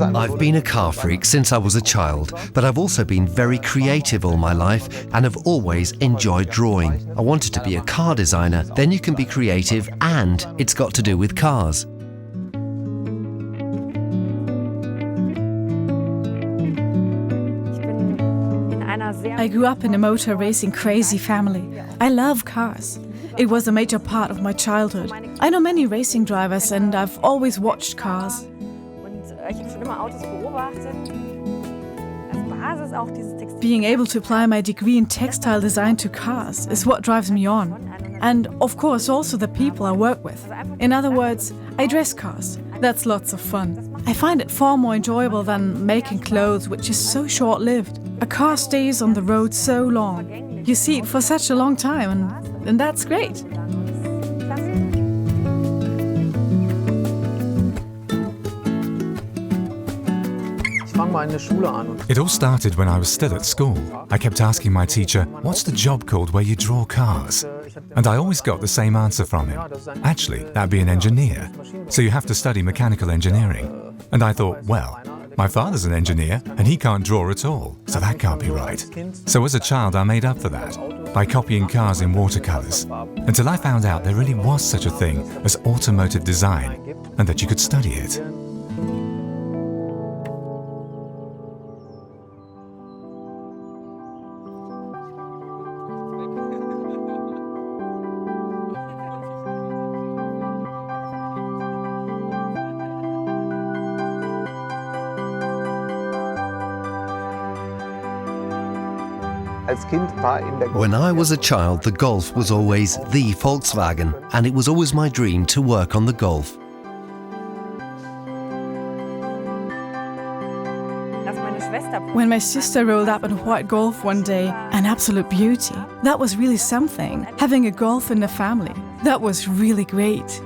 I've been a car freak since I was a child, but I've also been very creative all my life and have always enjoyed drawing. I wanted to be a car designer. Then you can be creative and it's got to do with cars. I grew up in a motor racing crazy family. I love cars. It was a major part of my childhood. I know many racing drivers and I've always watched cars. Being able to apply my degree in textile design to cars is what drives me on. And of course also the people I work with. In other words, I dress cars. That's lots of fun. I find it far more enjoyable than making clothes, which is so short-lived. A car stays on the road so long. You see it for such a long time and that's great. It all started when I was still at school. I kept asking my teacher, "What's the job called where you draw cars?" And I always got the same answer from him. Actually, that'd be an engineer. So you have to study mechanical engineering. And I thought, well, my father's an engineer and he can't draw at all, so that can't be right. So as a child, I made up for that by copying cars in watercolors, until I found out there really was such a thing as automotive design and that you could study it. When I was a child, the Golf was always the Volkswagen, and it was always my dream to work on the Golf. When my sister rolled up in a white Golf one day, an absolute beauty, that was really something. Having a Golf in the family, that was really great.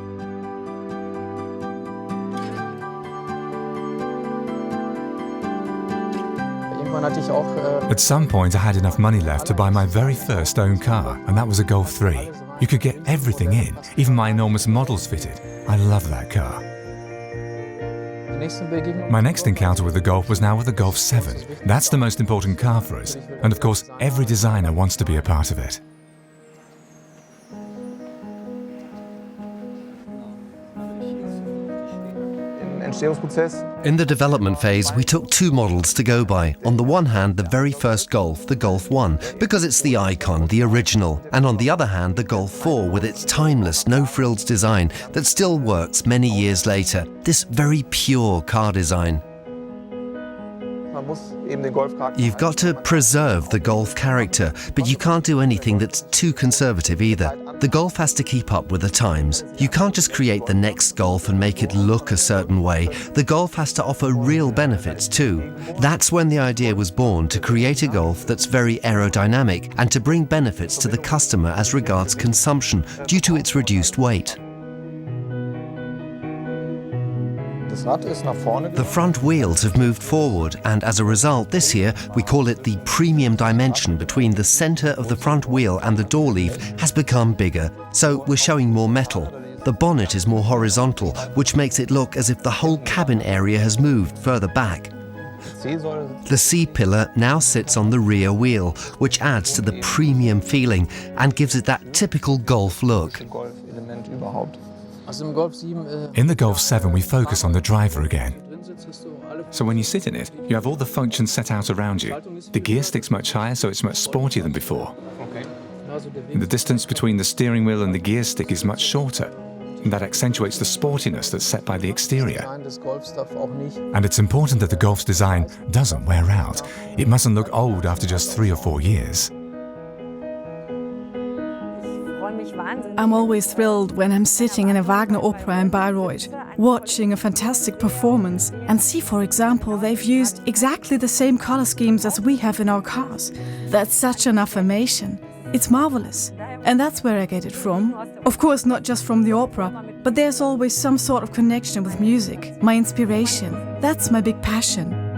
At some point, I had enough money left to buy my very first own car, and that was a Golf 3. You could get everything in, even my enormous models fitted. I love that car. My next encounter with the Golf was now with the Golf 7. That's the most important car for us, and of course, every designer wants to be a part of it. In the development phase, we took two models to go by. On the one hand, the very first Golf, the Golf 1, because it's the icon, the original. And on the other hand, the Golf 4 with its timeless, no-frills design that still works many years later. This very pure car design. You've got to preserve the Golf character, but you can't do anything that's too conservative either. The Golf has to keep up with the times. You can't just create the next Golf and make it look a certain way. The Golf has to offer real benefits too. That's when the idea was born, to create a Golf that's very aerodynamic and to bring benefits to the customer as regards consumption due to its reduced weight. The front wheels have moved forward, and as a result this year we call it the premium dimension between the center of the front wheel and the door leaf has become bigger, so we're showing more metal. The bonnet is more horizontal, which makes it look as if the whole cabin area has moved further back. The C-pillar now sits on the rear wheel, which adds to the premium feeling and gives it that typical Golf look. In the Golf 7, we focus on the driver again. So when you sit in it, you have all the functions set out around you. The gear stick's much higher, so it's much sportier than before. And the distance between the steering wheel and the gear stick is much shorter, and that accentuates the sportiness that's set by the exterior. And it's important that the Golf's design doesn't wear out. It mustn't look old after just 3 or 4 years. I'm always thrilled when I'm sitting in a Wagner opera in Bayreuth, watching a fantastic performance, and see, for example, they've used exactly the same color schemes as we have in our cars. That's such an affirmation. It's marvelous. And that's where I get it from. Of course, not just from the opera, but there's always some sort of connection with music, my inspiration. That's my big passion.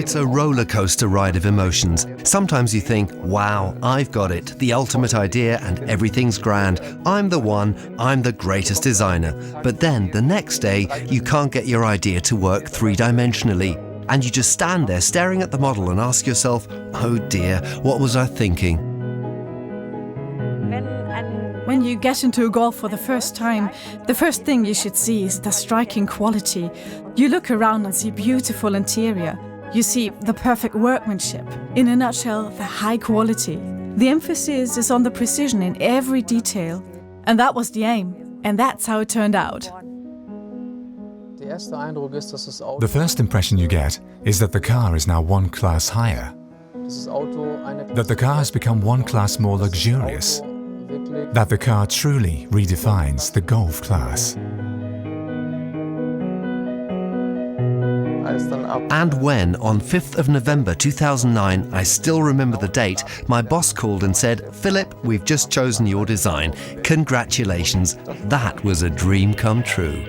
it's a roller coaster ride of emotions. Sometimes you think, wow, I've got it, the ultimate idea and everything's grand. I'm the one, I'm the greatest designer. But then the next day, you can't get your idea to work three-dimensionally. And you just stand there staring at the model and ask yourself, oh dear, what was I thinking? When you get into a Golf for the first time, the first thing you should see is the striking quality. You look around and see beautiful interior. You see the perfect workmanship. In a nutshell, the high quality. The emphasis is on the precision in every detail. And that was the aim. And that's how it turned out. The first impression you get is that the car is now one class higher, that the car has become one class more luxurious, that the car truly redefines the Golf class. And when, on 5th of November 2009, I still remember the date, my boss called and said, "Philip, we've just chosen your design. Congratulations." That was a dream come true.